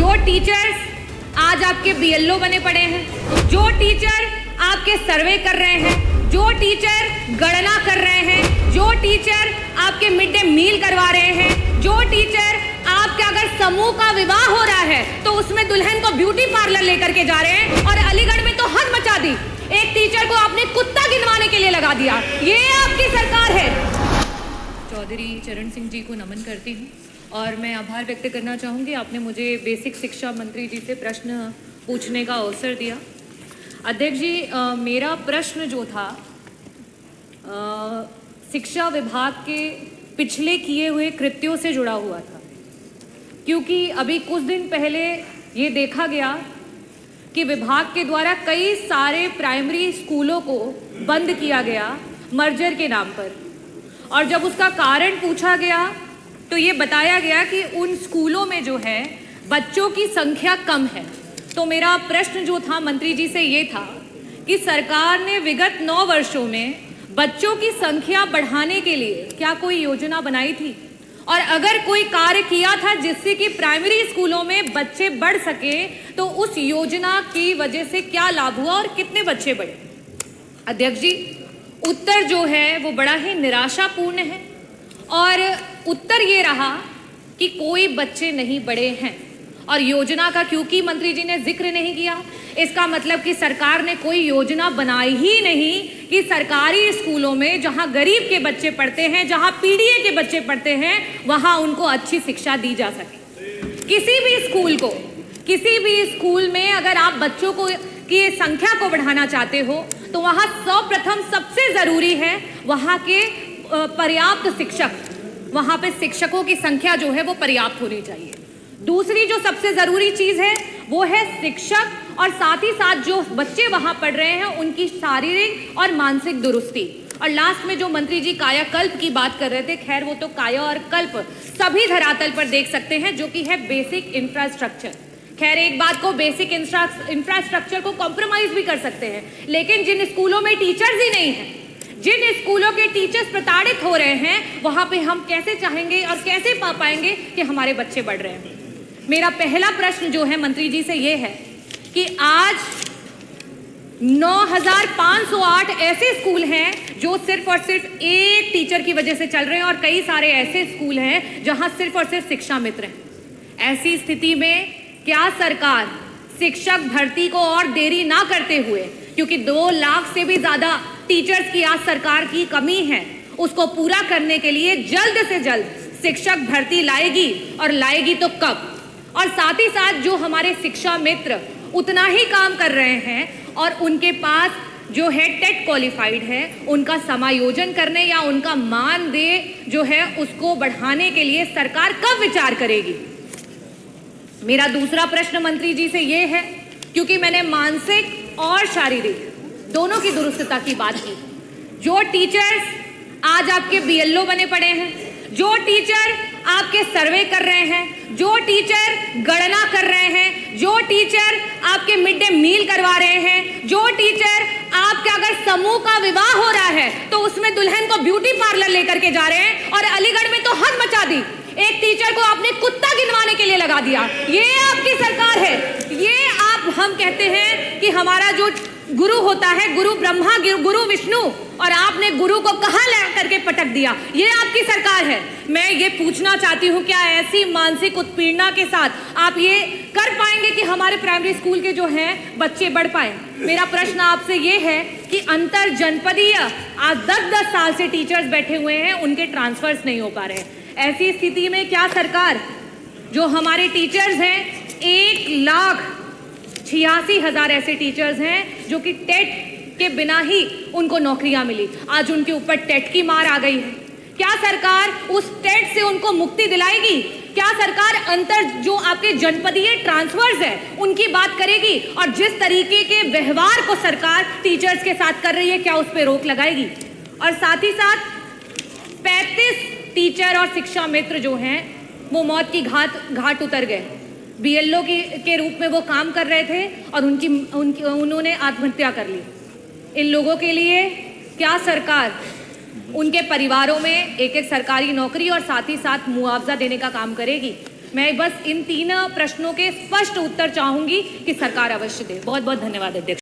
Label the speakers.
Speaker 1: जो टीचर्स आज आपके बीएलओ बने पड़े हैं, जो टीचर आपके सर्वे कर रहे हैं, जो टीचर गणना कर रहे हैं, जो टीचर आपके मिड डे मील करवा रहे हैं, जो टीचर आपके अगर समूह का विवाह हो रहा है तो उसमें दुल्हन को ब्यूटी पार्लर लेकर के जा रहे हैं, और अलीगढ़ में तो हद मचा दी, एक टीचर को आपने कुत्ता गिनवाने के लिए लगा दिया। ये आपकी सरकार है। चौधरी चरण सिंह जी को नमन करती हूँ और मैं आभार व्यक्त करना चाहूँगी, आपने मुझे बेसिक शिक्षा मंत्री जी से प्रश्न पूछने का अवसर दिया। अध्यक्ष जी, मेरा प्रश्न जो था शिक्षा विभाग के पिछले किए हुए कृत्यों से जुड़ा हुआ था, क्योंकि अभी कुछ दिन पहले ये देखा गया कि विभाग के द्वारा कई सारे प्राइमरी स्कूलों को बंद किया गया मर्जर के नाम पर, और जब उसका कारण पूछा गया तो ये बताया गया कि उन स्कूलों में जो है बच्चों की संख्या कम है। तो मेरा प्रश्न जो था मंत्री जी से ये था कि सरकार ने विगत 9 वर्षों में बच्चों की संख्या बढ़ाने के लिए क्या कोई योजना बनाई थी, और अगर कोई कार्य किया था जिससे कि प्राइमरी स्कूलों में बच्चे बढ़ सके तो उस योजना की वजह से क्या लाभ हुआ और कितने बच्चे बढ़े। अध्यक्ष जी, उत्तर जो है वो बड़ा ही निराशापूर्ण है, और उत्तर ये रहा कि कोई बच्चे नहीं बढ़े हैं। और योजना का क्योंकि मंत्री जी ने जिक्र नहीं किया, इसका मतलब कि सरकार ने कोई योजना बनाई ही नहीं कि सरकारी स्कूलों में जहां गरीब के बच्चे पढ़ते हैं, जहां पीडीए के बच्चे पढ़ते हैं, वहां उनको अच्छी शिक्षा दी जा सके। किसी भी स्कूल में अगर आप बच्चों को की संख्या को बढ़ाना चाहते हो तो वहां सर्वप्रथम सबसे जरूरी है वहां के पर्याप्त शिक्षक, वहां पे शिक्षकों की संख्या जो है वो पर्याप्त होनी चाहिए। दूसरी जो सबसे जरूरी चीज है वो है शिक्षक, और साथ ही साथ जो बच्चे वहां पढ़ रहे हैं उनकी शारीरिक और मानसिक दुरुस्ती। और लास्ट में जो मंत्री जी कायाकल्प की बात कर रहे थे, खैर वो तो काया और कल्प सभी धरातल पर देख सकते हैं, जो कि है बेसिक इंफ्रास्ट्रक्चर। खैर एक बात को, बेसिक इंफ्रास्ट्रक्चर को कॉम्प्रोमाइज भी कर सकते हैं, लेकिन जिन स्कूलों में टीचर्स ही नहीं हैं, जिन स्कूलों के टीचर्स प्रताड़ित हो रहे हैं, वहां पे हम कैसे चाहेंगे और कैसे पा पाएंगे कि हमारे बच्चे बढ़ रहे हैं। मेरा पहला प्रश्न जो है मंत्री जी से ये है कि आज 9,508 ऐसे स्कूल हैं जो सिर्फ और सिर्फ एक टीचर की वजह से चल रहे हैं, और कई सारे ऐसे स्कूल हैं जहां सिर्फ और सिर्फ शिक्षा मित्र हैं। ऐसी स्थिति में क्या सरकार शिक्षक भर्ती को और देरी ना करते हुए, क्योंकि 2 लाख से भी ज्यादा टीचर्स की आज सरकार की कमी है, उसको पूरा करने के लिए जल्द से जल्द शिक्षक भर्ती लाएगी, और लाएगी तो कब? और साथ ही साथ जो हमारे शिक्षा मित्र उतना ही काम कर रहे हैं और उनके पास जो है टेट क्वालिफाइड है, उनका समायोजन करने या उनका मानदेय जो है उसको बढ़ाने के लिए सरकार कब विचार करेगी? मेरा दूसरा प्रश्न मंत्री जी से ये है, क्योंकि मैंने मानसिक और शारीरिक दोनों की दुरुस्तता की बात की, जो टीचर्स आज आपके बीएलओ बने पड़े हैं, जो टीचर आपके सर्वे कर रहे हैं, जो टीचर गणना कर रहे हैं, जो टीचर आपके मिड डे मील करवा रहे हैं, जो टीचर आपके अगर समूह का विवाह हो रहा है तो उसमें दुल्हन को ब्यूटी पार्लर लेकर के जा रहे हैं, और अलीगढ़ में तो हद मचा दी, एक टीचर को आपने कुत्ता गिनवाने के लिए लगा दिया। ये आपकी सरकार है। ये हम कहते हैं कि हमारा जो गुरु होता है, गुरु ब्रह्मा, गुरु विष्णु, और आपने गुरु को कहां ला करके पटक दिया। ये आपकी सरकार है। मैं ये पूछना चाहती हूँ, क्या ऐसी मानसिक उत्पीड़ना के साथ आप ये कर पाएंगे कि हमारे प्राइमरी स्कूल के जो हैं बच्चे बढ़ पाए? मेरा प्रश्न आपसे ये है कि अंतर जनपदीय आज 10-10 साल से टीचर्स बैठे हुए हैं, उनके ट्रांसफर्स नहीं हो पा रहे हैं। ऐसी स्थिति में क्या सरकार, जो हमारे टीचर्स हैं 1,86,000 ऐसे टीचर्स हैं जो कि टेट के बिना ही उनको नौकरियां मिली, आज उनके ऊपर टेट की मार आ गई है। क्या सरकार उस टेट से उनको मुक्ति दिलाएगी? क्या सरकार अंतर जो आपके जनपदीय ट्रांसफर्स है उनकी बात करेगी? और जिस तरीके के व्यवहार को सरकार टीचर्स के साथ कर रही है, क्या उस पर रोक लगाएगी? और साथ ही साथ 35 टीचर और शिक्षा मित्र जो हैं वो मौत की घाट उतर गए। बीएलओ के रूप में वो काम कर रहे थे और उन्होंने आत्महत्या कर ली। इन लोगों के लिए क्या सरकार उनके परिवारों में एक सरकारी नौकरी और साथ ही साथ मुआवजा देने का काम करेगी? मैं बस इन 3 प्रश्नों के स्पष्ट उत्तर चाहूंगी कि सरकार अवश्य दे। बहुत बहुत धन्यवाद अध्यक्ष।